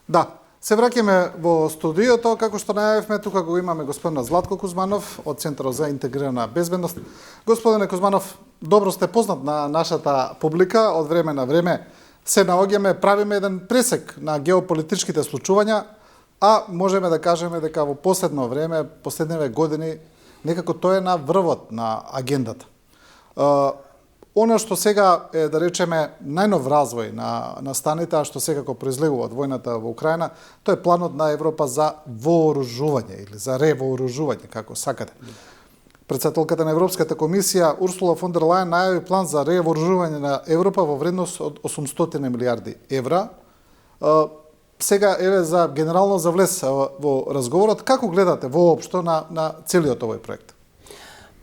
Да, се враќаме во студиото, како што најавивме, тука го имаме господина Златко Кузманов од Центарот за интегрирана безбедност. Господине Кузманов, добро сте познат на нашата публика, од време на време се наоѓаме, правиме еден пресек на геополитичките случувања, а можеме да кажеме дека во последно време, последниве години, некако тоа е на врвот на агендата. Оно што сега е, да речеме, најнов развој на станите, а што секако произлегува од војната во Украина, тоа е планот на Европа за вооружување или за ревооружување, како сакате. Председателката на Европската комисија Урсула фон дер Лајен најави план за ревооружување на Европа во вредност од 800 милиарди евра. Сега еве за генерално за влез во разговорот, како гледате воопшто на целиот овој проект?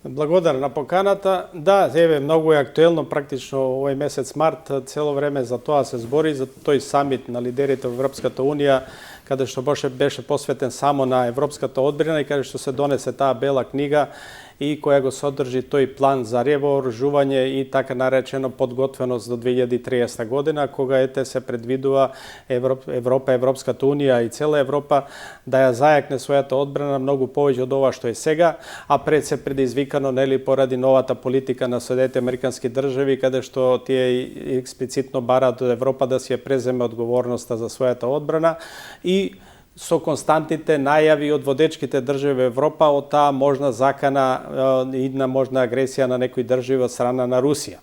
Благодарам на поканата. Да, еве многу е актуелно, практично овој месец март цело време за тоа се збори, за тој самит на лидерите во Европската унија, каде што беше посветен само на европската одбрана и каде што се донесе таа бела книга и која го содржи тој план за ревооружување и така наречено подготвеност до 2030 година, кога се предвидува Европа, Европската унија и цела Европа да ја зајакне својата одбрана многу повеќе од ова што е сега, а пред се предизвикано нели поради новата политика на Соединетите Американски држави, каде што тие експлицитно бараат од Европа да си ја преземе одговорноста за својата одбрана и со константните најави од водечките држави во Европа од таа можна закана и на можна агресија на некои држави од страна на Русија.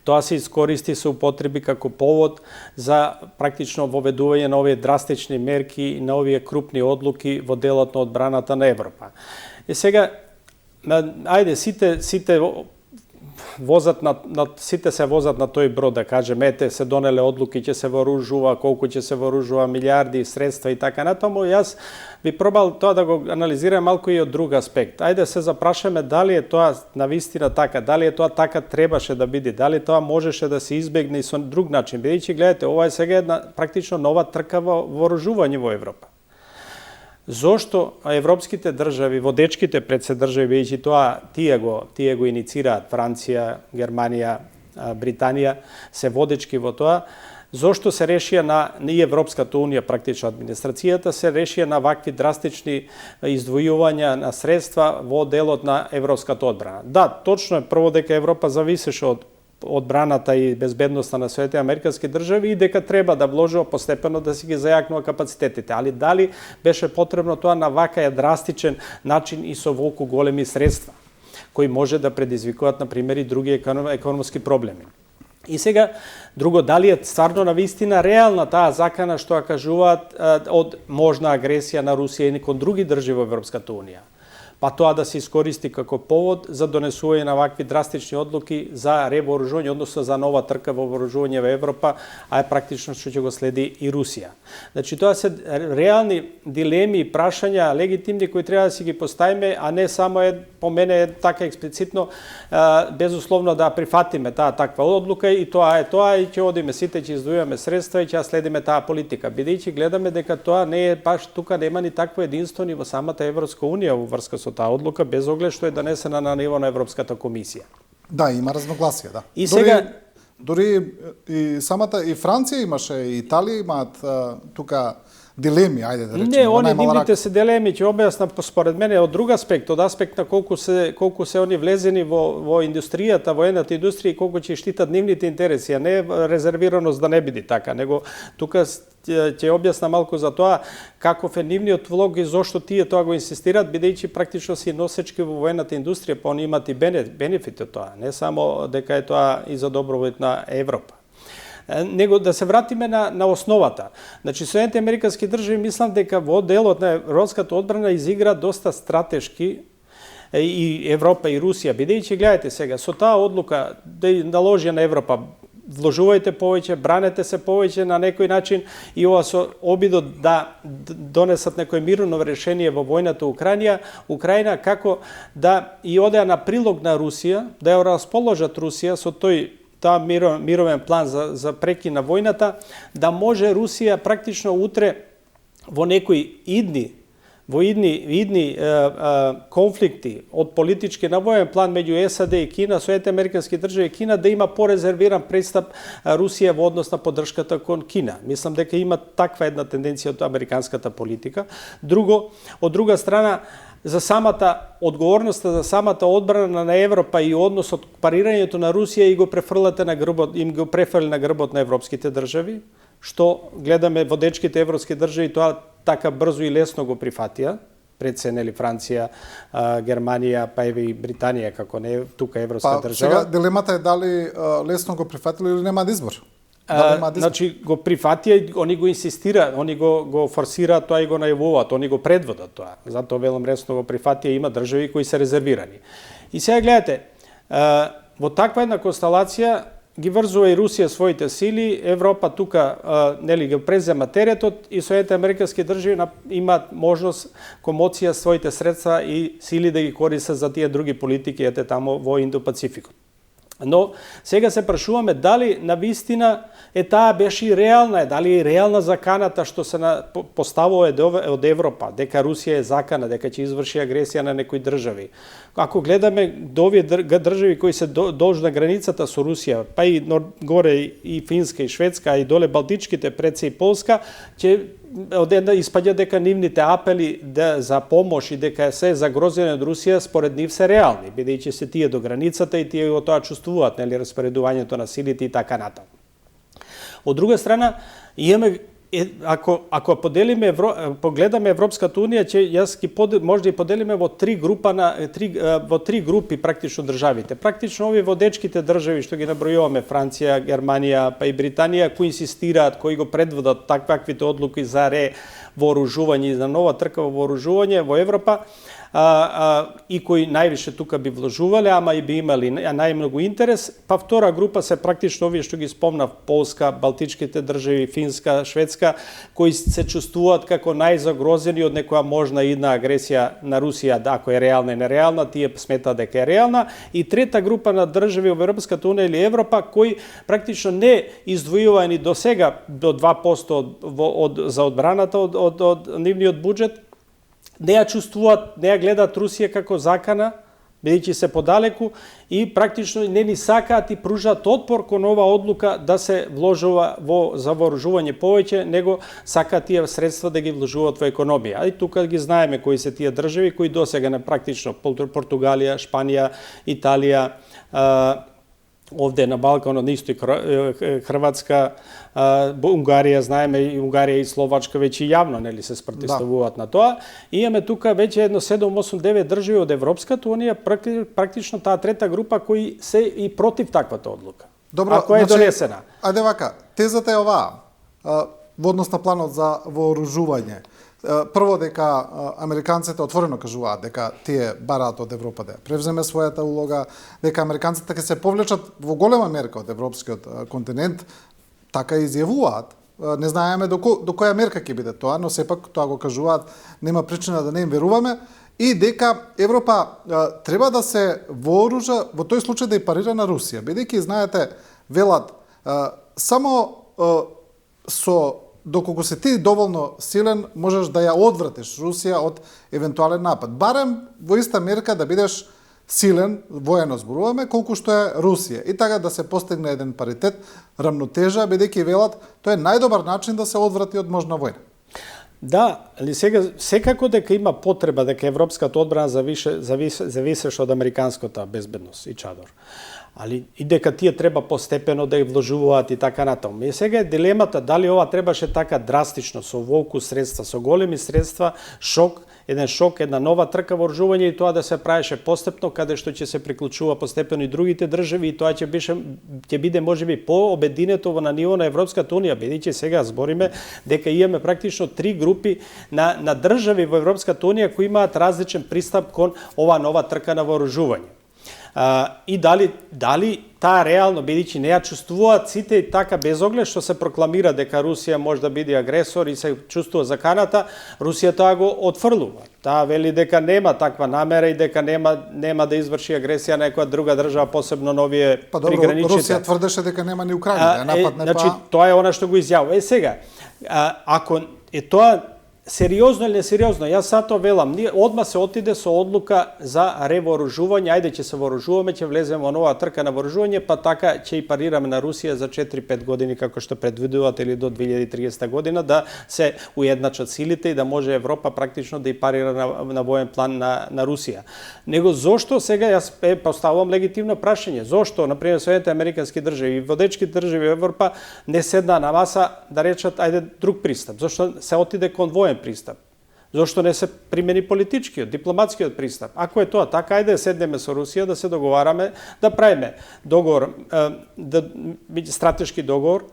Тоа се искористи, се употреби како повод за практично воведување на овие драстични мерки и на овие крупни одлуки во делот на одбраната на Европа. И сега, ајде, сите сите се возат на тој брод, да кажеме, ете се донеле одлуки, ќе се вооружува, колку ќе се вооружува, милиарди средства и така натаму. Јас би пробал тоа да го анализирам малку и од друг аспект. Ајде се запрашаме дали е тоа навистина така, дали е тоа така требаше да биде, дали тоа можеше да се избегне и со друг начин. Бидејќи гледате, ова е сега една практично нова трка во вооружување во Европа. Зошто европските држави, водечките председржави, бидејќи тоа тие го иницираат, Франција, Германија, Британија, се водечки во тоа, зошто се решија на Европската унија, практично администрацијата, се решија на вакви драстични издвојувања на средства во делот на европската одбрана. Да, точно е прво дека Европа зависеше од одбраната и безбедноста на Соединетите Американски држави и дека треба да вложува постепено да си ги зајакнува капацитетите. Али дали беше потребно тоа на вакај драстичен начин и со волку големи средства, кои може да предизвикуваат, например, и други економски проблеми. И сега, друго, дали е стварно навистина реална таа закана што ја кажуваат од можна агресија на Русија и кон други држави во Европската унија? Па тоа да се искористи како повод за донесување на вакви драстични одлуки за ревооружување, односно за нова трка во вооружување во Европа, а е практично што ќе го следи и Русија. Значи, тоа се реални дилеми и прашања, легитимни, кои треба да си ги поставиме, а не само по мене така експлицитно, безусловно да прифатиме таа таква одлука и тоа и ќе одиме сите, ќе издвојуваме средства и ќе следиме таа политика. Бидејќи гледаме дека тоа не е баш тука, нема ни такво единство ни во самата Европска унија во врска со таа одлука, без оглед што е донесена на ниво на Европската комисија. Да, има разногласија, да. И сега Дори и самата и Франција имаше, и Италија имаат тука дилеми, ајде да речеме. Не, они нивните се дилеми, ќе објаснам според мене од друг аспект, од аспект на колку се они влезени во индустријата, воената индустрија и колку ќе штитат нивните интереси, а не резервираност да не биде така, него тука ќе објаснам малку за тоа каков е нивниот влог и зошто тие тоа го инсистираат, бидејќи практично се носечки во воената индустрија, па они имаат и бенефити од тоа, не само дека е тоа и за добровит на Европа. Него да се вратиме на основата. Значи, Соединетите Американски држави мислам дека во делот на европската одбрана изигра доста стратешки и Европа и Русија, бидејќи гледате сега со таа одлука да наложи на Европа вложувајте повеќе, бранете се повеќе на некој начин и ова со обидот да донесат некој мирно решение во војната Украина како да и одеа на прилог на Русија, да ја расположат Русија со таа мировен план за прекин на војната, да може Русија практично утре во некои идни во идни конфликти од политички на воен план меѓу САД и Кина, Соединените американски држави и Кина, да има порезервиран пристап Русија во однос на поддршката кон Кина. Мислам дека има таква една тенденција од американската политика. Друго, од друга страна, за самата одговорноста за самата одбрана на Европа и односот парирањето на Русија и го префрлате на грбот, им го префрли на грбот на европските држави, што гледаме водечките европски држави тоа така брзо и лесно го прифатија, пред се нели Франција, Германија, па и Британија како не тука европска држава. Сега дилемата е дали лесно го прифатиле или нема избор. Значи го прифатија, они го инсистира, они го форсираат тоа и го најавуваат, они го предводат тоа. Затоа велам лесно го прифатија, има држави кои се резервирани. И сега гледате, во таква една констелација ги врзува и Русија своите сили, Европа тука нели го презема теретот и Соединените американски држави имаат можност комоција своите средства и сили да ги користат за тие други политики ете тамо во Индо-Пацификот. Но сега се прашуваме дали навистина таа беше и реална, дали е реална заканата што се поставува од Европа, дека Русија е закана, дека ќе изврши агресија на некои држави. Ако гледаме до овие држави кои се долж на границата со Русија, па и горе и Финска и Шведска, и доле Балтичките, пред се и Полска, ќе испаѓа дека нивните апели за помош и дека се загрозени од Русија според нив се реални, бидејќи се тие до границата и тие го тоа чувствуваат, нели, распоредувањето на силите и така натаму. Од друга страна, имаме ако погледаме Европската унија, ќе може да поделиме во три групи практично државите. Практично овие водечките држави што ги набројуваме, Франција, Германија, па и Британија, кои инсистираат, кои го предводат таквите одлуки за вооружување и за нова трка во вооружување во Европа, и кои највише тука би вложувале, ама и би имали најмногу интерес, па втора група се практично овие што ги спомнав, Полска, Балтичките држави, Финска, Шведска, кои се чувствуваат како најзагрозени од некоја можна идна агресија на Русија, ако е реална и нереална, тие сметаат дека е реална, и трета група на држави во Европската унија или Европа кои практично не издвојува ни до сега до 2% за одбраната од нивниот буџет, не ја чувствуваат, не ја гледаат Русија како закана, бидејќи се подалеку и практично не ни сакаат и пружаат отпор кон ова одлука да се вложува за вооружување повеќе, него сакаат тие средства да ги вложуваат во економија. А и тука ги знаеме кои се тие држави кои досега на практично Португалија, Шпанија, Италија, овде на Балканот исто и Хрватска, Унгарија, знаеме и Унгарија и Словачка веќе јавно нели се спротивставуваат на тоа. И имаме тука веќе едно 7, 8, 9 држави од Европската унија, практично таа трета група кои се и против таквата одлука. Добро, ако е донесена. Ајде вака, тезата е оваа, во однос на планот за вооружување. Прво дека американците отворено кажуваат дека тие бараат од Европа да превземе својата улога, дека американците ќе се повлечат во голема мерка од европскиот континент, така изјавуваат. Не знаеме до која мерка ќе биде тоа, но сепак тоа го кажуваат, нема причина да не им веруваме, и дека Европа треба да се вооружа во тој случај да ја парира на Русија, бидејќи знаете, велат само доколку се ти доволно силен, можеш да ја одвратиш Русија од евентуален напад. Барем во иста мерка да бидеш силен, воено зборуваме, колку што е Русија. И така да се постигне еден паритет, рамнотежа, бидејќи велат, тоа е најдобар начин да се одврати од можна војна. Да, али сега секако дека има потреба дека европската одбрана зависеше од американската безбедност и чадор. Али и дека тие треба постепено да ја вложуваат и така натаму. И сега е дилемата дали ова требаше така драстично со волку средства, со големи средства, еден шок, една нова трка вооружување и тоа да се правеше постепно, каде што ќе се приклучува постепено и другите држави и тоа ќе биде можеби пообединето на ниво на Европската унија, бидејќи сега збориме дека имаме практично 3 групи на држави во Европската унија кои имаат различен пристап кон ова нова трка на вооружување. И дали таа реално, бидејќи не ја чувствуваат сите и така без оглед што се прокламира дека Русија може да биде агресор и се чувствува заканата, Русија тоа го отфрлува. Таа вели дека нема таква намера и дека нема да изврши агресија на некоја друга држава, посебно на овие приграничните. Русија тврдеше дека нема ни Украина, напад не па. Значи тоа е она што го изјавува. Сега, ако е тоа сериозно или несериозно, јас сато велам, одма се отиде со одлука за ревооружување, ајде ќе се вооружуваме, ќе влеземе во нова трка на вооружување, па така ќе и парираме на Русија за 4-5 години, како што предвидуваат, или до 2030 година, да се уедначат силите и да може Европа практично да и парира на воен план на Русија. Него зошто сега јас поставувам легитимно прашање, зошто, например, Соединетите американски држави и водечки држави во Европа не седна на маса да речат ајде друг пристап, зошто се отиде кон воен пристап? Зошто не се примени политичкиот, дипломатскиот пристап? Ако е тоа така, ајде да седнеме со Русија, да се договараме, да правиме договор, стратешки договор.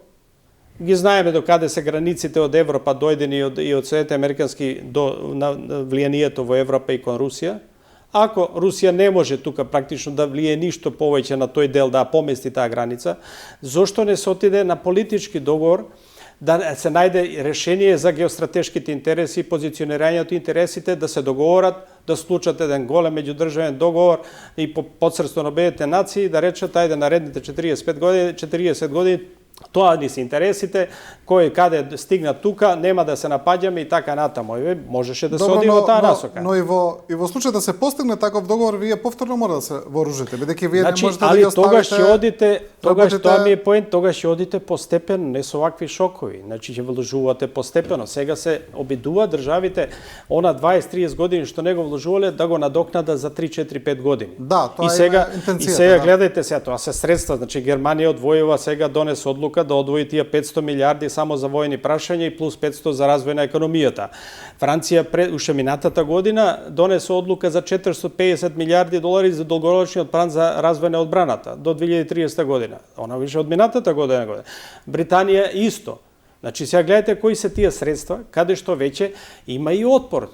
Ги знаеме до каде се границите од Европа дојдени и од Соединетите американски на влијанието во Европа и кон Русија. Ако Русија не може тука практично да влие ништо повеќе на тој дел да помести таа граница, зошто не се отиде на политички договор да се најде решение за геостратешките интереси и позиционирањето интересите, да се договорат, да склучат еден голем меѓудржавен договор и по посредство на Обединетите нации, да речат ајде наредните 40 години тоа ни се интересите, кој каде стигна тука, нема да се напаѓаме и така натаму. Можеше да се оди во таа насока. Но и во случај да се постигне таков договор, вие повторно мора да се вооружите, бидејќи вие значи, не можете да ги оставите. Тогаш ќе одите, тоа ми е поент, тогаш ќе одите постепено, не со вакви шокови. Значи ќе вложувате постепено. Сега се обидува државите она 20-30 години што не го вложувале да го надокнада за 3-4-5 години. Да, тоа е интенцијата. И сега гледајте сега, тоа се средства, значи Германија одвојува сега донесе одлука да одвои тие 500 милиарди само за војни прашања и плюс 500 за развој на економијата. Франција уште минатата година донесе одлука за 450 милиарди долари за долгорочниот план за развој на одбраната до 2030 година. Она више од минатата година. Британија исто. Значи сега гледате кои се тие средства, каде што веќе има и отпор.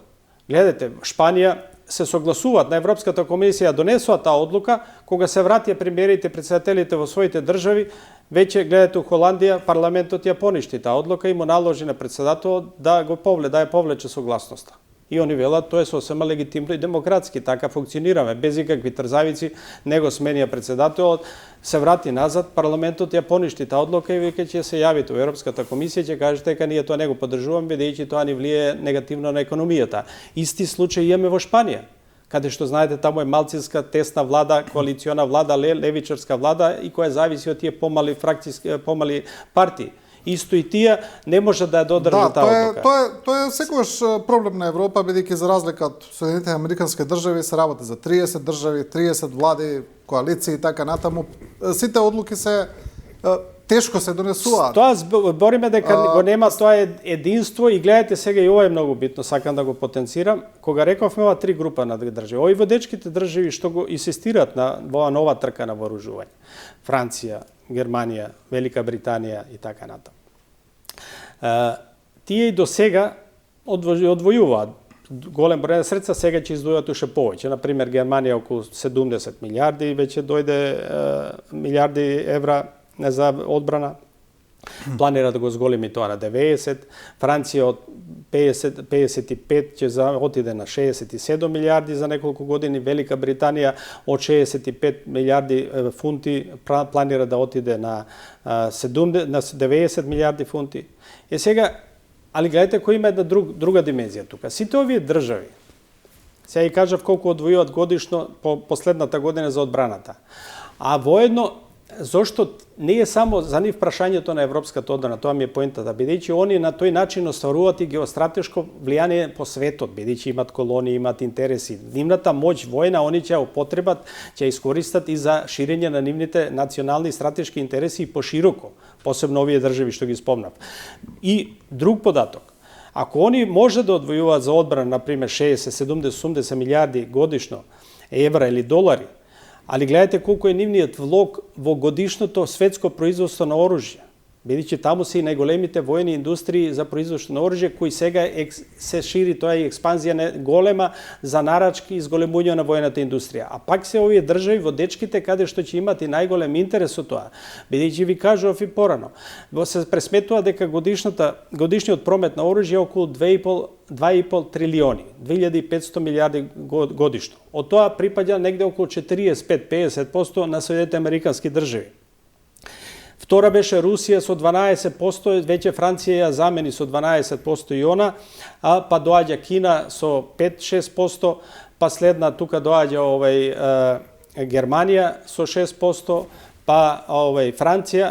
Гледате, Шпанија се согласуваат на Европската комисија, донесува таа одлука, кога се вратија премиерите, председателите во своите држави, веќе гледате у Холандија, парламентот ја поништи таа одлука и му наложи на председателот да ја повлече согласноста. И они велат, тоа е сосема легитимно и демократски, така функционираме, без никакви трзавици, него сменија председателот, се врати назад, парламентот ја поништи таа одлука и веќе ќе се јавите во Европската комисија, ќе кажете дека ние тоа не го поддржуваме, бидејќи тоа ни влие негативно на економијата. Исти случај имаме во Шпанија, каде што знаете таму е малцинска тесна влада, коалициона влада, левичарска влада и која зависи од тие помали партии. Исто и тие не може да ја додржат таа одлука. Тоа е секогаш проблем на Европа, бидејќи за разлика од Соединетите американски држави се работи за 30 држави, 30 влади, коалиции и така натаму. Сите одлуки се тешко се донесуваат. Тоа бориме дека го нема тоа единство и гледате сега и ова е многу битно, сакам да го потенцирам. Кога рековме ова три група на држави, овие водечките држави што го инсистираат во нова трка на вооружување. Франција, Германија, Велика Британија и така натаму. Тие и до сега одвојуваат голем број средства, сега ќе издвојат уште повеќе. Например, Германија околу 70 милиарди, веќе дојде милиарди евра за одбрана. Планира да го зголеми тоа на 90, Франција од 55 ќе отиде на 67 милиарди за неколку години, Велика Британија од 65 милиарди фунти планира да отиде на 90 милиарди фунти. Сега, али гледате кој има една друга димензија тука. Сите овие држави, сега и кажав колку одвојуваат годишно по последната година за одбраната, а воедно зошто не е само за нив прашањето на европската одбрана, тоа ми е поентата, бидејќи они на тој начин остваруваат и геостратешко влијание по светот, бидејќи имат колонии, имат интереси. Нивната моќ војна они ќе ја употребат, ќе ја искористат и за ширење на нивните национални и стратешки интереси и пошироко, посебно овие држави што ги спомнав. И друг податок, ако они може да одвојуваат за одбрана, например 60, 70, 80 милиарди годишно евра или долари, али гледате колку е нивниот влог во годишното светско производство на оружје. Бидејќи таму се и најголемите војни индустрии за производство на оружје, кои сега се шири, тоа е експанзија голема за нарачки и зголемување на војната индустрија. А пак се овие држави водечките каде што ќе имат и најголем интерес од тоа. Бидејќи ви кажував и порано, се пресметува дека годишниот промет на оружје е околу 2,5 трилиони, 2500 милиарди годишно. Од тоа припаѓа негде околу 45-50% на Соединетите американски држави. Втора беше Русија со 12%, веќе Франција ја замени со 12% и она, па доаѓа Кина со 5-6%, па следна тука доаѓа Германија со 6%, па Франција,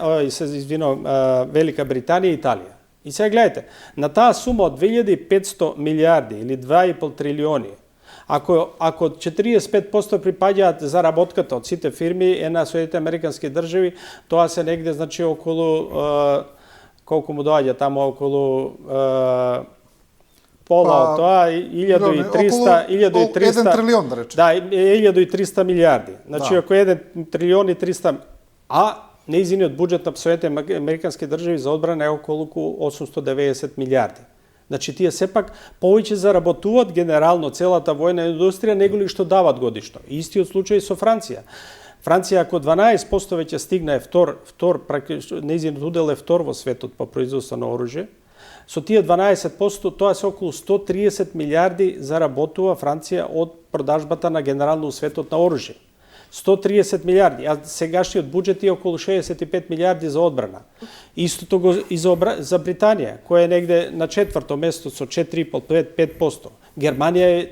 Велика Британија и Италија. И сега гледайте, на таа сума од 2500 милиарди или 2,5 трилиони, ако 45% припаѓаат заработката од сите фирми на Соединетите Американски држави, тоа се негде значи околу колку му доаѓа таму околу пола од тоа 1300 1 трилион да речем. Да, 1300 милиарди. Значи ако 1 трилион и 300, нејзиниот буџет на Соединетите Американски држави за одбрана е околу 890 милиарди. Значи тие сепак повеќе заработуваат генерално целата војна индустрија неголи што дават годишно. Истиот случај со Франција. Франција ако 12% веќе стигна практично нејзиниот удел е втор во светот по производство на оружје, со тие 12% тоа се околу 130 милиарди заработува Франција од продажбата на генерално светот на оружје. 130 милиарди, а сегашниот буџет е околу 65 милиарди за одбрана. Истото го и за Британија, која е негде на четврто место со 4,5%. Германија е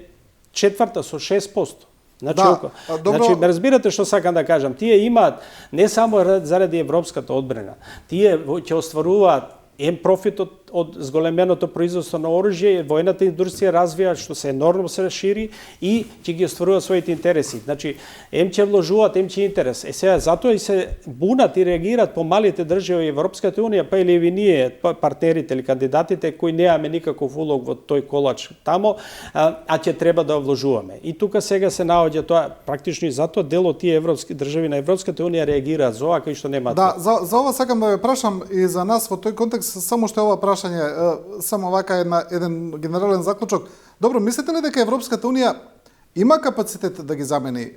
четврта со 6%. Значи, разбирате што сакам да кажам, тие имаат не само заради европската одбрана, тие ќе остваруваат профит од зголеменото производство на оружје, војната индустрија развија, што се енормно се шири и ќе ги остварува своите интереси. Значи, ќе вложуваат, ќе интерес. Сега, затоа и се бунат и реагираат по малите држави Европската унија, па или ние, партнерите или кандидатите, кои немаме никаков улог во тој колач тамо, а ќе треба да вложуваме. И тука сега се наоѓа тоа, практично и затоа дел од тие европски држави на Европската унија реагираат за ова, кои што немаат. Да, за ова сакам да ве прашам и за нас во тој контекст, само што ова прашање, само вака еден генерален заклучок. Добро, мислите ли дека Европската унија има капацитет да ги замени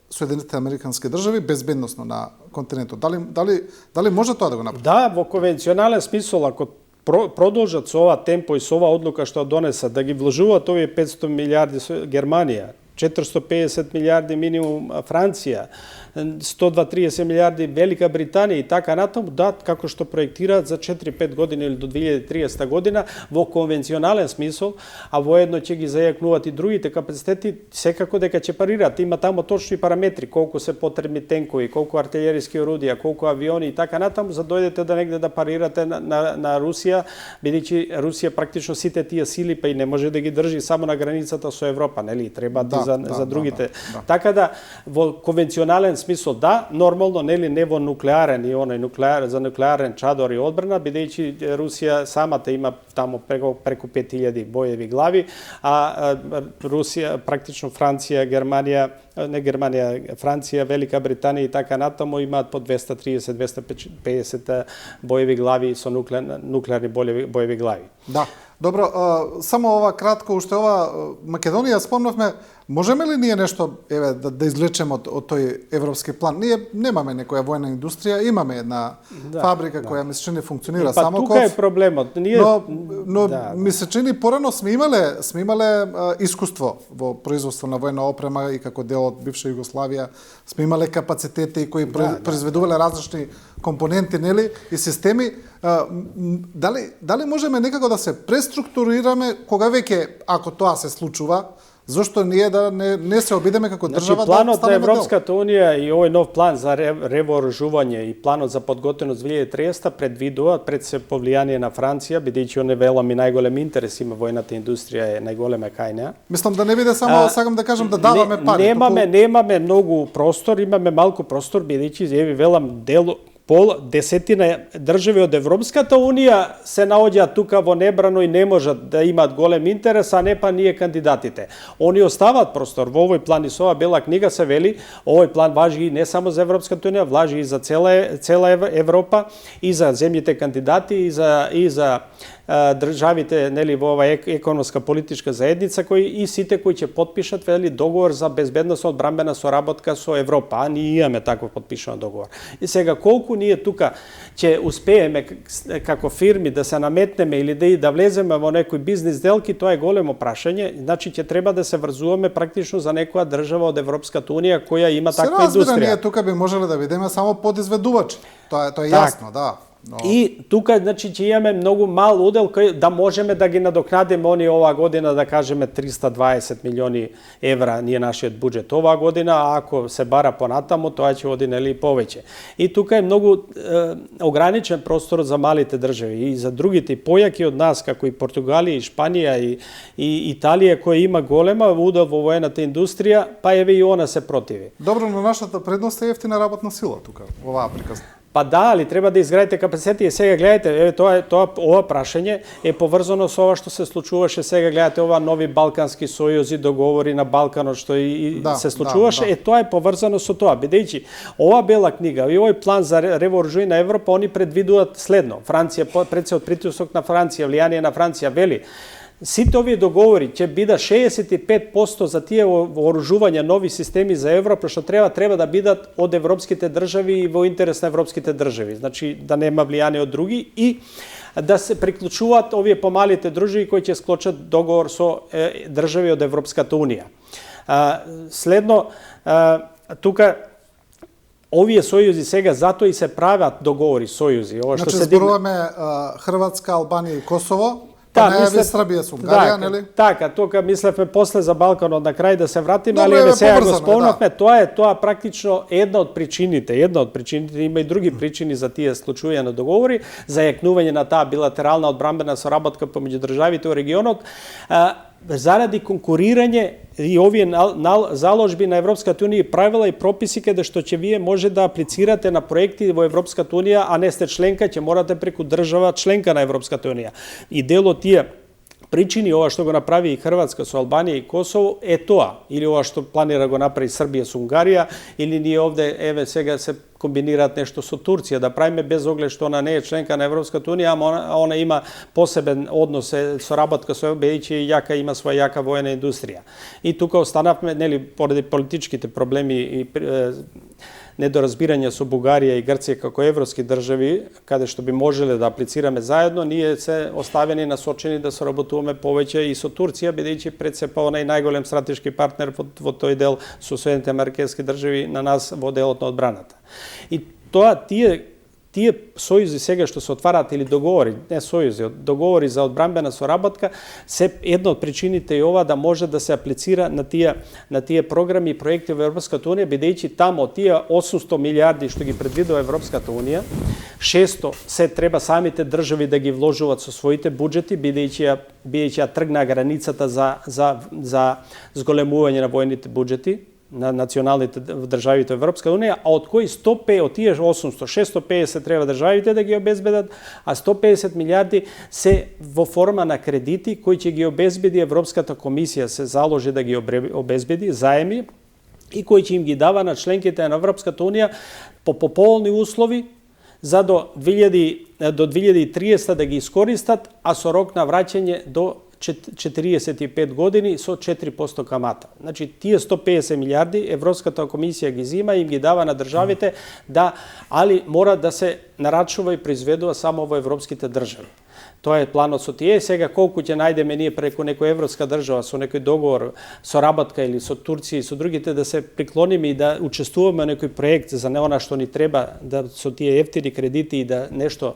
Соединетите Американски држави безбедносно на континентот? Дали може тоа да го направи? Да, во конвенционален смисол, ако продолжат со ова темпо и со ова одлука што донесат, да ги вложуваат овие 500 милиарди Германија, 450 милиарди минимум Франција, 120-30 милиарди Велика Британија и така натаму, да, како што проектираат за 4-5 години или до 2030 година во конвенционален смисол, а воедно ќе ги зајакнуваат и другите капацитети, секако дека ќе парираат. Има таму точни параметри, колку се потребни тенкови, колку артилериски орудија, колку авиони и така натаму, за дојдете да негде да парирате на Русија, бидејќи Русија практично сите тие сили па и не може да ги држи само на границата со Европа, нели? Треба за другите. Така да во конвенционален смисол да, нормално нели не во нуклеарен и за нуклеарен чадор и одбрана, бидејќи Русија самата има таму преку 5000 боеви глави, а Русија практично Франција, Франција, Велика Британија и така натаму имаат по 230-250 боеви глави со нуклеарни боеви глави. Да. Добро, само ова кратко, уште ова Македонија спомнавме, можеме ли ние нешто да извлечеме од тој европски план? Ние немаме некоја војна индустрија, имаме една фабрика која ми се чини функционира само тука е проблемот. Но ми се чини порано сме имале искуство во производство на војна опрема и како дел од бивша Југославија, сме имале капацитети кои произведувале различни компоненти, нели, и системи. Дали можеме некако да се преструктурираме кога веќе, ако тоа се случува, зошто ние да не се обидеме како држава да станеме планот на Европската унија и овој нов план за ревооружување и планот за подготвеност 2030 предвидува пред се повлијание на Франција, бидејќи он е велами најголем интерес има војната индустрија е најголема кај неа. Мислам да не биде само сакам да кажам да даваме пари. Немаме многу простор, имаме малку простор бидејќи еви велам десетина држави од Европската унија се наоѓаат тука во небрано и не можат да имаат голем интерес, а не па ние кандидатите. Они остават простор во овој план и со ова бела книга се вели, овој план важи и не само за Европската унија, важи и за цела Европа и за земјите кандидати и за државите, нели, во оваа економска политичка заедница и сите кои ќе потпишат, вели, договор за безбедносна одбрамбена соработка со Европа, а ние имаме таков потпишан договор. И сега колку ние тука ќе успееме како фирми да се наметнеме или да влеземе во некои бизнис делки, тоа е големо прашање. Значи ќе треба да се врзуваме практично за некоја држава од Европската унија која има таква индустрија. Ние тука би можеле да бидеме само подизведувачи. Тоа е јасно, да. Но... И тука, значи, ќе имаме многу мал удел кој да можеме да ги надокнадиме они оваа година, да кажеме 320 милиони евра ние нашиот буџет оваа година, а ако се бара понатаму, тоа ќе оди, нели, повеќе. И тука е многу ограничен простор за малите држави и за другите појаки од нас, како и Португалија, и Шпанија, и Италија, која има голема удел во воената индустрија, па еве и она се противи. Добро, но нашата предност е ефтина работна сила тука, оваа приказна. Па да, али треба да изградите капацитети и сега гледате, еве ова прашање е поврзано со ова што се случуваше сега, гледате ова нови балкански сојузи, договори на Балканот што се случуваше, тоа е поврзано со тоа, бидејќи ова бела книга и овој план за ревооружување на Европа, они предвидуваат следно. Франција, пред притисок на Франција, влијание на Франција, вели сите овие договори ќе бидат 65% за тие вооружувања нови системи за Европа што треба да бидат од европските држави и во интерес на европските држави. Значи да нема влијание од други и да се приклучуваат овие помалите држави кои ќе склучат договор со држави од Европската унија. Следно, тука овие сојузи сега затоа и се прават договори, сојузи. Ова што се зборуваме Хрватска, Албанија и Косово. Најави Србија со Унгарија, нели? Така, тука мислевме после за Балканот на крај да се вратиме, али еве сега го спомнавме, тоа практично една од причините, има и други причини за тие случаи на договори, за јакнување на таа билатерална одбрамбена соработка помеѓу државите во регионот, заради конкурирање и овие заложби на Европската унија и правила и прописи каде што ќе вие може да аплицирате на проекти во Европската унија, а не сте членка, ќе морате преку држава членка на Европската унија. И дел од тие причини, ова што го направи и Хрватска со Албанија и Косово, е тоа. Или ова што планира го направи Србија со Унгарија, или ние овде, еве сега се комбинираат нешто со Турција, да правиме без оглед што она не е членка на Европската унија, ама она има посебен однос, соработка со бидејќи има своја јака воена индустрија. И тука останавме, нели, поради политичките проблеми и недоразбирање со Бугарија и Грција како европски држави, каде што би можеле да аплицираме заедно, ние се оставени насочени да соработуваме повеќе и со Турција, бидејќи пред се па онај најголем стратешки партнер во тој дел со Соединетите американски држави на нас во делот на одбраната. И тоа тие сојузи сега што се отвараат или договори, не сојузи, договори за одбрамбена соработка, се една од причините е ова да може да се аплицира на тие програми и проекти во Европската унија, бидејќи тамо тие 800 милиарди што ги предвидува Европската унија, 600 се треба самите држави да ги вложуваат со своите буџети, бидејќи тргна границата за зголемување на војните буџети на националните државите во Европска унија, а од кои 150 од тие 800, 650 треба државите да ги обезбедат, а 150 милиарди се во форма на кредити кои ќе ги обезбеди Европската комисија, се заложи да ги обезбеди заеми и кои ќе им ги дава на членките на Европската унија по пополни услови за до 2030 да ги искористат, а со рок на враќање до 45 години со 4% камата. Значи, тие 150 милиарди Европската комисија ги зима и им ги дава на државите, али мора да се нарачува и произведува само во европските држави. Тоа е планот со тие. Сега колку ќе најдеме ние преку некоја европска држава со некој договор, соработка или со Турција и со другите да се приклониме и да учествуваме во некој проект за она што ни треба, да со тие ефтини кредити и да нешто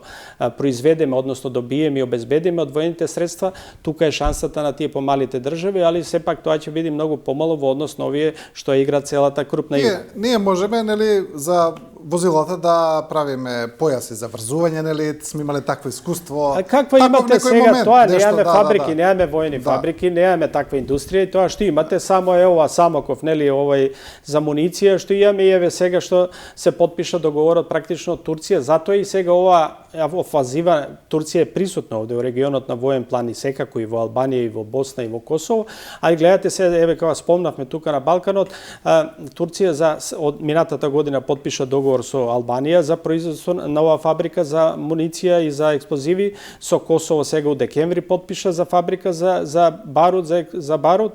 произведеме, односно добиеме и обезбедиме од воените средства, тука е шансата на тие помалите држави, али сепак тоа ќе биде многу помало во однос на овие што игра целата крупна игра. Ние можеме, нели, за возилата да правиме појаси за врзување, нели, сме имале такво искуство. А каква имате сега тоа? Немаме фабрики, немаме војни фабрики, немаме таква индустрија и тоа што имате само е ова Самоков, нели, овој за муниција што имаме и еве сега што се потпиша договорот практично од Турција, затоа и сега ова офазива Турција е присутна овде во регионот на воен план и секако и во Албанија и во Босна и во Косово, а и гледате се, еве кога спомнавме тука на Балканот, Турција од минатата година потпиша договор договор со Албанија за производство на нова фабрика за муниција и за експлозиви. Со Косово сега у декември потпиша за фабрика за барут, за барут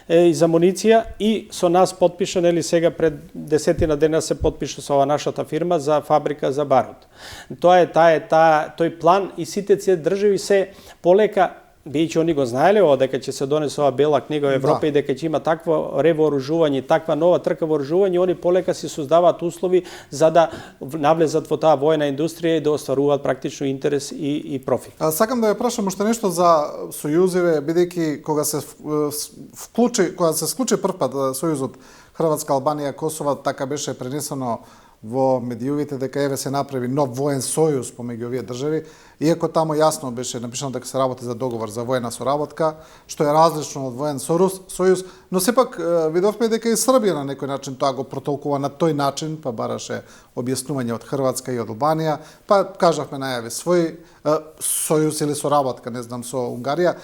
и за муниција, и со нас потпиша, нели сега пред 10 дена се потпиша со ова нашата фирма за фабрика за барут. Тоа е тој план, и сите тие држави се полека, бидејќи они го знаеле дека ќе се донесе ова бела книга во Европа, и дека ќе има такво ревооружување, таква нова трка вооружување, они полека си создаваат услови за да навлезат во таа војна индустрија и да остваруваат практично интерес и профит. Сакам да ја прашам уште нешто за сојузиве, бидејќи кога се склучи првпат сојузот Хрватска, Албанија, Косово, така беше пренесено во медиумите дека еве се направи нов воен сојуз помеѓу овие држави, иако таму јасно беше напишано дека се работи за договор за воена соработка, што е различно од воен сојуз, но сепак видовме дека и Србија на некој начин тоа го протолкува на тој начин, па бараше објаснување од Хрватска и од Албанија, па кажавме најави свој сојуз или соработка, не знам, со Унгарија.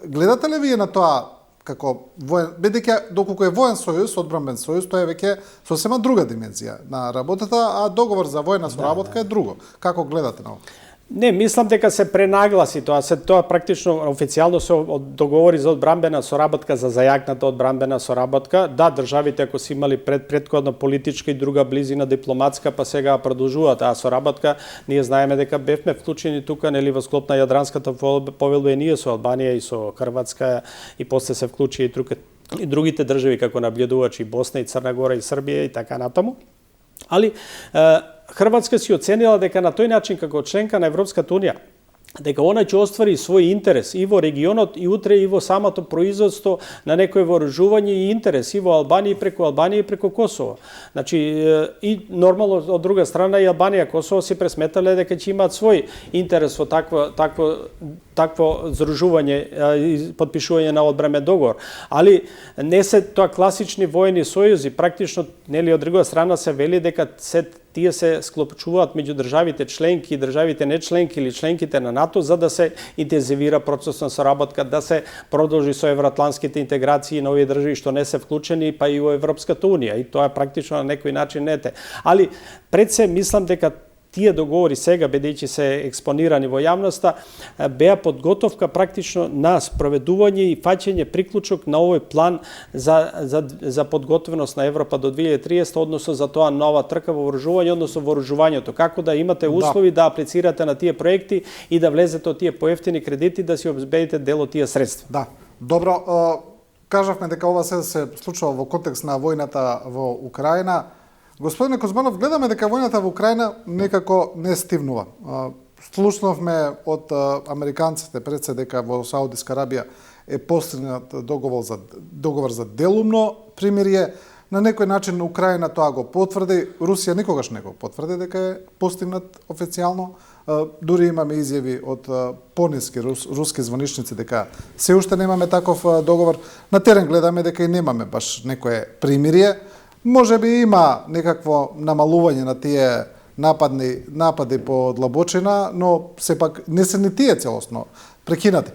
Гледате ли вие на тоа како воен, бидејќи доколку е воен сојуз, одбранбен сојуз, тоа е веќе сосема друга димензија на работата, а договор за воена соработка е друго. Како гледате на ова? Не, мислам дека се пренагласи тоа практично официјално се договори за одбранбена соработка, за зајакната одбранбена соработка. Да, државите ако си имали предходна политичка и друга близина дипломатска, па сега продолжуваат таа соработка. Ние знаеме дека бевме вклучени тука, нели, во склоп на Јадранската повелба, и ние со Албанија и со Хрватска, и после се вклучи и другите држави како наблюдувачи, Босна и Црна Гора и Србија и така натаму. Али Хрватска си оценила дека на тој начин како членка на Европската унија, дека она ќе оствари свој интерес и во регионот, и утре и во самото производство на некој вооружување, и интерес и во Албанија и преку Косово. Значи, и нормално од друга страна и Албанија и Косово си пресметале дека ќе имаат свој интерес во такво здружување и подпишување на одбранбен договор. Али не се тоа класични воени сојузи, практично, нели, од друга страна се вели дека тие се склопчуваат меѓу државите членки и државите не членки или членките на НАТО, за да се интензивира процес на соработка, да се продолжи со евроатлантските интеграции на овие држави што не се вклучени, па и во Европската унија, и тоа практично на некој начин не е. Али пред се мислам дека тие договори сега, бидејќи се експонирани во јавноста, беа подготовка практично на спроведување и фаќање приклучок на овој план за подготвеност на Европа до 2030, односно за тоа нова трка во вооружување, односно вооружувањето, како да имате услови да аплицирате на тие проекти и да влезете од тие поевтини кредити, да си обезбедите дел од тие средства. Да, добро. Кажавме дека ова се случува во контекст на војната во Украина. Господине Кузманов, гледаме дека војната во Украина некако не стивнува. Слушнавме од американците пред се дека во Саудиска Арабија е постигнат договор за делумно примирие. На некој начин Украина тоа го потврди, Русија никогаш не го потврди дека е постигнат официјално. Дури имаме изјави од пониски руски звоничници дека се уште немаме таков договор. На терен гледаме дека и немаме баш некое примирие. Може би има некакво намалување на тие напади по длабочина, но сепак не се ни тие целосно прекинати.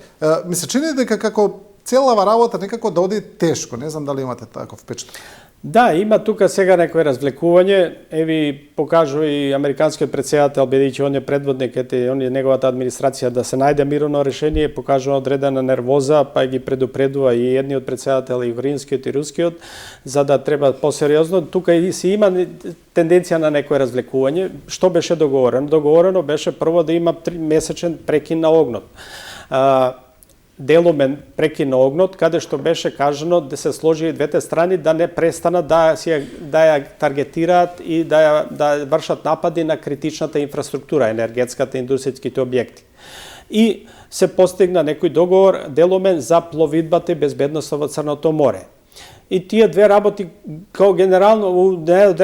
Ми се чини дека како целава работа некако да оди тешко. Не знам дали имате таков впечаток. Да, има тука сега некој развлекување. Еви покажува и американскиот претседател, бидејќи он е предводник, он е неговата администрација, да се најде мирно решение, покажува одредена нервоза, па ги предупредува и едниот претседател, и украинскиот и рускиот, за да треба посериозно. Тука и си има тенденција на некој развлекување. Што беше договорено? Договорено беше прво да има 3-месечен прекин на огнот. Делумен прекин на огнот, каде што беше кажано да се сложи двете страни да не престанат да ја таргетираат и да вршат напади на критичната инфраструктура, енергетската, индустријските објекти. И се постигна некој договор делумен за пловидбата и безбедноста во Црното море. И тие две работи, као генерално,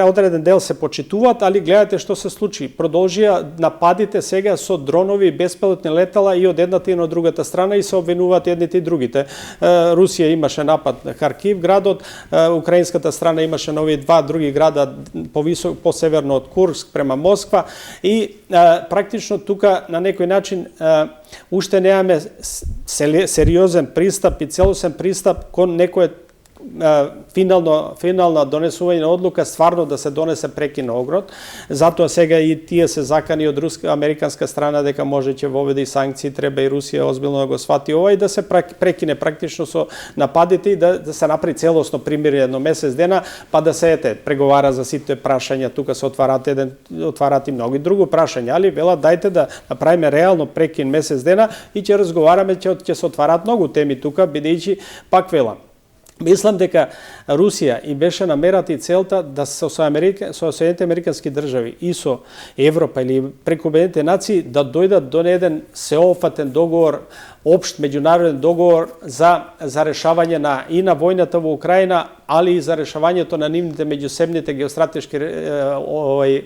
одреден дел се почитуваат, али гледате што се случи. Продолжија нападите сега со дронови и беспилотни летала и од едната и од другата страна и се обвинуваат едните и другите. Русија имаше напад на Харкив градот, украинската страна имаше на овие два други града по северно од Курск према Москва и практично тука на некој начин уште немаме сериозен пристап и целосен пристап кон некое финална донесување на одлука стварно да се донесе прекин на огнот. Затоа сега и тие се закани од американска страна дека може ќе воведе и санкции, треба и Русија озбилно да го свати ова и да се прекине практично со нападите и да се направи целосно примирие едно месец дена, па да се преговара за сите прашања, тука се отварат и многу друго прашања, али велат дајте да направиме реално прекин месец дена и ќе разговараме, ќе се отварат многу теми тука, бидејќи пак велам. Мислам дека Русија и беше намерата и целта да со Соединените американски држави и со Европа или преку Обединетите нации да дојдат до еден сеопфатен договор, општ меѓународен договор за решавање и на војната во Украина, али и за решавањето на нивните меѓусебните геостратешки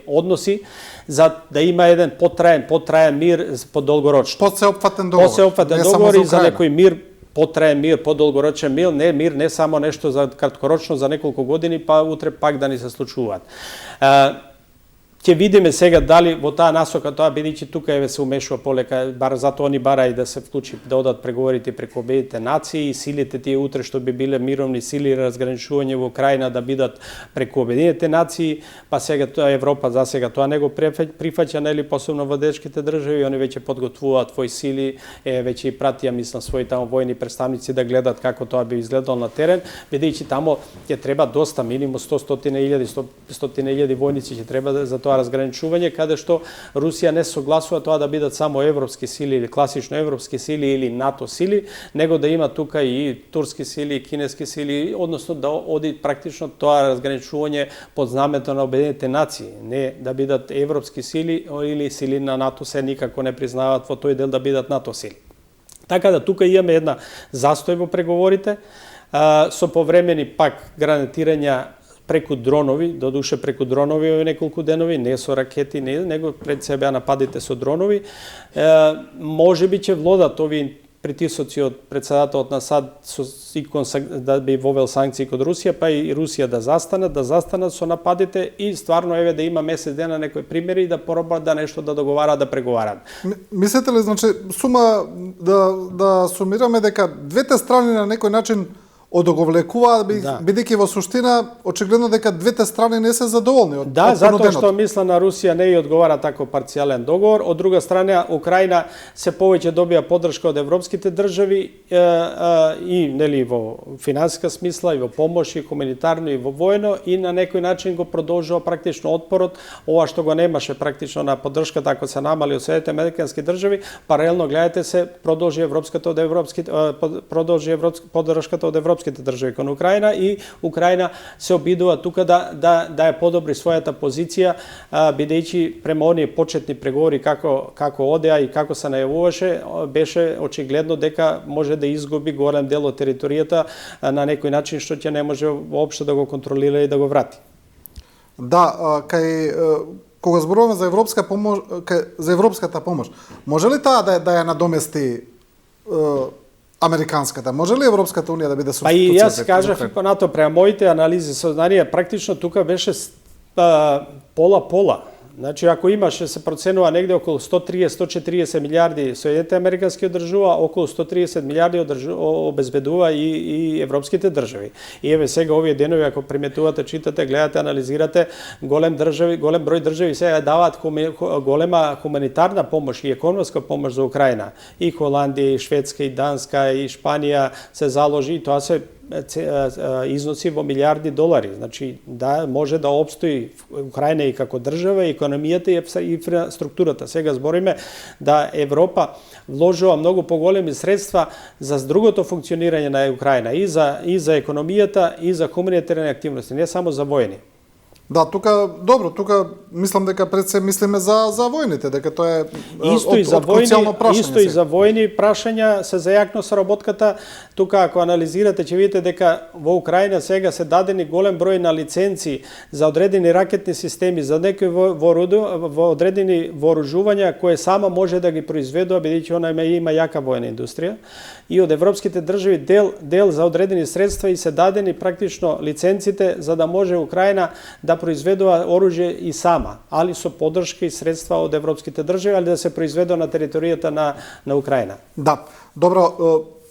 односи, за да има еден потраен мир подолгорочно. Посеопфатен договор. Посеопфатен договор и за некој мир, потраен мир, подолгорочен мир, не само нешто за краткорочно за неколку години, па утре пак да ни се случуваат. Ќе видиме сега дали во таа насока тоа, бидејќи тука се умешува полека, бар затоа они бараат да се вклучи, да одат преговорите преку Обединетите нации и силите тие утре што би биле мировни сили и разграничување во Украина да бидат преку Обединетите нации, па сега тоа Европа за сега тоа не го прифаќа, нели, посебно водечките држави, они веќе подготвуваат своји сили, веќе и пратија, мислам, своји таму војни представници да гледат како тоа би изгледало на терен, бидејќи таму ќе треба доста, минимум 100.000 војници ќе треба за тоа разграничување, каде што Русија не согласува тоа да бидат само европски сили или класично европски сили или НАТО сили, него да има тука и турски сили, и кинески сили, односно да оди практично тоа разграничување под знамето на Обединетите нации, не да бидат европски сили или сили на НАТО, се никако не признаваат во тој дел да бидат НАТО сили. Така да тука имаме една застој во преговорите, со повремени пак гранатирања преку дронови, додуше преку дронови овие неколку денови, не со ракети, него пред себе нападите со дронови. Можеби ќе влодат овие притисоци од председателот на САД да би вовел санкции код Русија, па и Русија да застанат со нападите и стварно да има месец дена некои примери и да пробат да нешто да договараат, да преговараат. Мислите ли, значи, да сумираме дека двете страни на некој начин одоговлекуваат, бидејќи во суштина очигледно дека двете страни не се задоволни од понуденото. Да, затоа што мисла на Русија не ја одговара тако парцијален договор. Од друга страна, Украина се повеќе добија поддршка од европските држави и нели во финансиска смисла, и во помош, и хуманитарно, и во војно, и на некој начин го продолжува практично отпорот, ова што го немаше практично на поддршката ако се намали од Соединетите американски држави, паралелно гледате се продолжи поддршката од европските држави кон Украина и Украина се обидува тука да ја подобри својата позиција, бидејќи према оние почетни преговори како одеа и како се најавуваше, беше очигледно дека може да изгуби голем дел од територијата на некој начин што ќе не може воопшто да го контролира и да го врати. Да, кога зборуваме за европската помош, може ли таа да ја надомести американската? Може ли Европската унија да биде субституција? Па и јас кажав на тоа, према моите анализи сознанија, практично тука беше пола-пола. Значи, ако имаше, се проценува негде околу 130-140 милиарди Соединетите американски одржува, околу 130 милиарди обезбедува и европските држави. И еве сега овие денови, ако приметувате, читате, гледате, анализирате, голем број држави сега даваат голема хуманитарна помош и економска помош за Украина. И Холандија, и Шведска, и Данска, и Шпанија се заложи, и тоа се износи во милиарди долари. Значи, да, може да опстои Украина и како држава, и економијата и инфраструктурата. Сега збориме да Европа вложува многу поголеми средства за другото функционирање на Украина, и за економијата, и за хуманитарни активности, не само за војни. Да, тука мислам дека пред се мислиме за војните, дека тоа е круцијално прашање. Исто и за војни прашања се зајакно соработката. Тука ако анализирате ќе видите дека во Украина сега се дадени голем број на лиценци за одредени ракетни системи, за некои во одредени вооружувања кои сама може да ги произведува, бидејќи она има јака војна индустрија. И од европските држави дел за одредени средства и се дадени практично лиценците за да може Украина да произведува оружје и сама, али со поддршка и средства од европските држави, али да се произведува на територијата на Украина. Да, добро.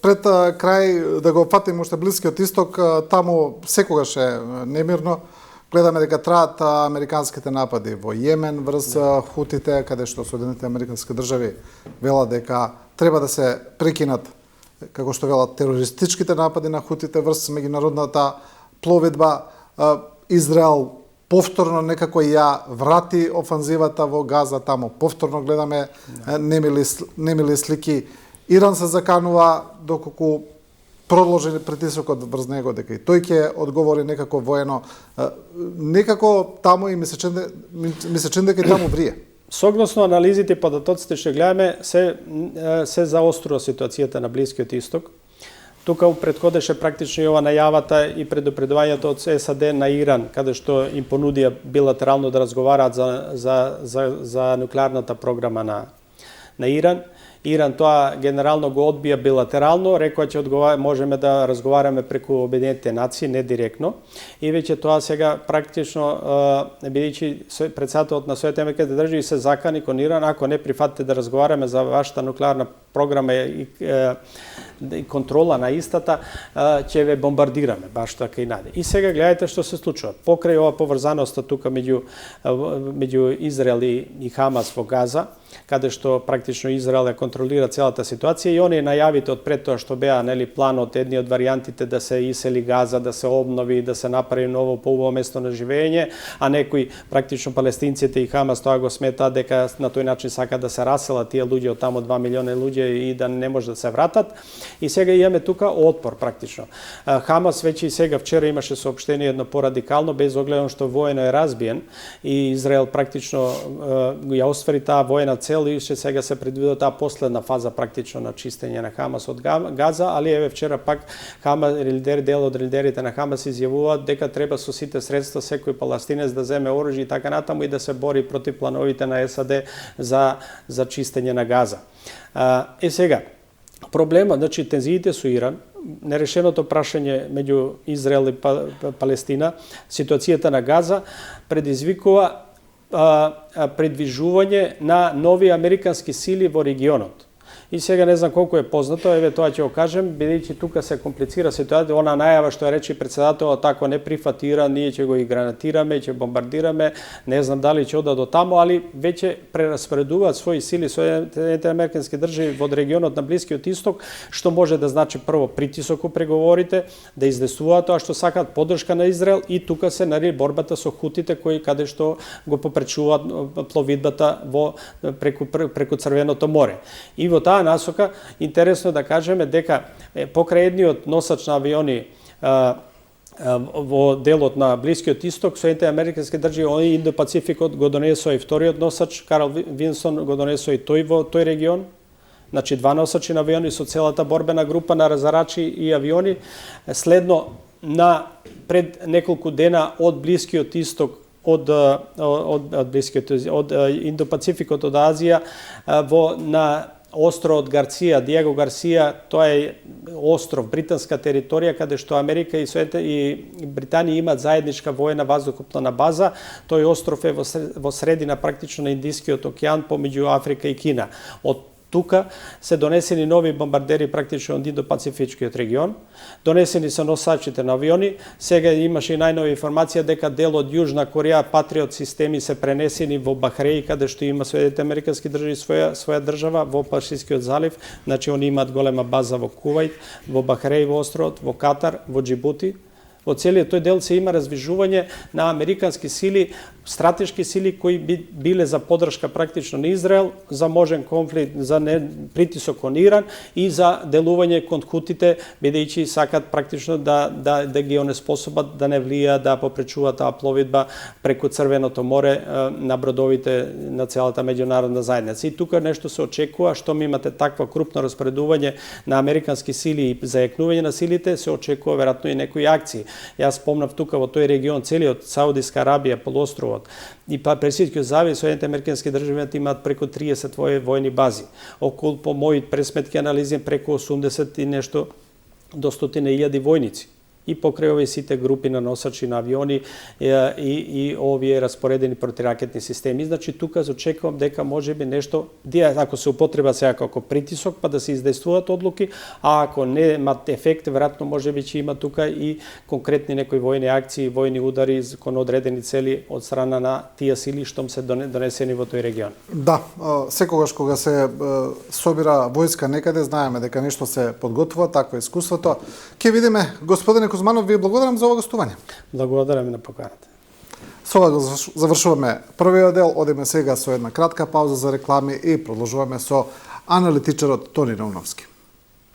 пред крај да го фатим уште Блискиот исток, таму секогаш е немирно. Гледаме дека траат американските напади во Јемен врз хутите, каде што Соединетите американски држави велат дека треба да се прекинат, како што велат, терористичките напади на хутите врз меѓународната пловидба. Израел повторно некако ја врати офанзивата во Газа, таму повторно гледаме немили слики. Иран се заканува доколку продолжи притисокот врз него, дека и тој ќе одговори некако воено. Некако таму и ми се чини дека и таму врие. Согласно анализите и податоците што гледаме, се заострува ситуацијата на Блискиот исток. Тука предходеше практично и ова најавата и предупредувањето од САД на Иран, каде што им понудија билатерално да разговараат за нуклеарната програма на Иран. Иран тоа генерално го одбија билатерално, рекоа ќе можеме да разговараме преку Обединетите нации, не директно. И веќе тоа сега практично, бидејќи председателот на Соединетите американски држави се закани кон Иран, ако не прифатите да разговараме за вашата нуклеарна програма и контрола на истата, ќе ве бомбардираме, баш така и наде. И сега гледајте што се случува. Покрај ова поврзаноста тука меѓу Израел и Хамас во Газа, каде што практично Израел контролира целата ситуација и оние најавите од пред тоа што беа планот, едни од варијантите да се исели Газа, да се обнови, да се направи ново поубаво место на живење, а некои практично палестинците и Хамас тоа го сметаат дека на тој начин сака да се раселат тие луѓе од таму 2 милиони луѓе и да не може да се вратат. И сега имаме тука отпор практично. Хамас веќе и сега вчера имаше соопштение едно порадикално, без оглед што воено е разбиен и Израел практично ја оствари таа воена цел и што сега се предвидува таа последна фаза практично на чистење на Хамас од Газа, али еве вчера пак дел од лидерите на Хамас изјавуваат дека треба со сите средства секој палестинец да земе оружје и така натаму и да се бори против плановите на САД за чистење на Газа. Сега проблемот, значи тензиите со Иран, нерешеното прашање меѓу Израел и Палестина, ситуацијата на Газа предизвикува предвижување на нови американски сили во регионот. И сега не знам колку е познато, еве тоа ќе го кажем, бидејќи тука се комплицира ситуација, она најава што рече председателот, ако не прифати Иран, ние ќе го и гранатираме, ќе бомбардираме, не знам дали ќе ода до таму, али веќе прераспоредуваат своји сили Соединетите американски држави во регионот на Блискиот исток, што може да значи прво притисок у преговорите, да изнесуваат тоа што сакаат, поддршка на Израел и тука се борбата со хутите кои каде што го попречуваат пловидбата преку Црвеното море. И во таа насока, интересно да кажеме дека покрај едниот носач на авиони во делот на Блискиот исток, Соединетите американски држави, Индо-Пацификот го донесоа и вториот носач, Карл Винсон го донесоа и тој во тој регион. Значи 2 носачи на авиони со целата борбена група на разарачи и авиони. Следно, пред неколку дена од Блискиот исток, од Индо-Пацификот, од Азија, на островот Гарсија, Диего Гарсија, тоа е остров, британска територија, каде што Америка и Британија имаат заедничка воена воздухопловна база. Тој остров е во средина практично на Индискиот океан помеѓу Африка и Кина. Од тука се донесени нови бомбардери практично од Индо-Пацифичкиот регион. Донесени се носачите на авиони. Сега имаше и најнова информација дека дел од Јужна Кореја Патриот системи се пренесени во Бахреј, каде што има Соединетите американски држави своја држава во Персискиот залив. Значи они имаат голема база во Кувајт, во Бахреј во островот, во Катар, во Џибути. Во целиот тој дел се има развижување на американски сили, стратешки сили кои биле за поддршка практично на Израел, за можен конфликт, за притисок кон Иран и за делување кон хутите, бидејќи сакат практично да ги онеспособат да не влијаат, да попречуваат таа пловидба преку Црвеното море на бродовите на целата меѓународна заедница. И тука нешто се очекува, што ми имате такво крупно распоредување на американски сили и зајакнување на силите, се очекува веројатно и некои акции. Јас спомнав тука во тој регион, целиот Саудиска Арабија, полуостровот и Персискиот залив, Соединетите американски држави имаат преку 30 војни бази. Околу, по мои пресметки анализи, преку 80 и нешто до 100.000 војници. и покрај овие сите групи на носачи на авиони и овие распоредени протиракетни системи. Значи тука очекувам дека можеби нешто, ако се употреба сега како притисок, па да се издействуваат одлуки, а ако не имат ефект, веројатно можеби ќе има тука и конкретни некои војни акции, војни удари кон одредени цели од страна на тие сили што се донесени во тој регион. Да, секогаш кога се собира војска некаде, знаеме дека нешто се подготвува, такво е искуството. Ќе видиме. Господине Кузманов, ви благодарам за ова гостување. Благодарам на поканата. Со ова завршуваме првиот дел, одиме сега со една кратка пауза за реклами и продолжуваме со аналитичарот Тони Науновски.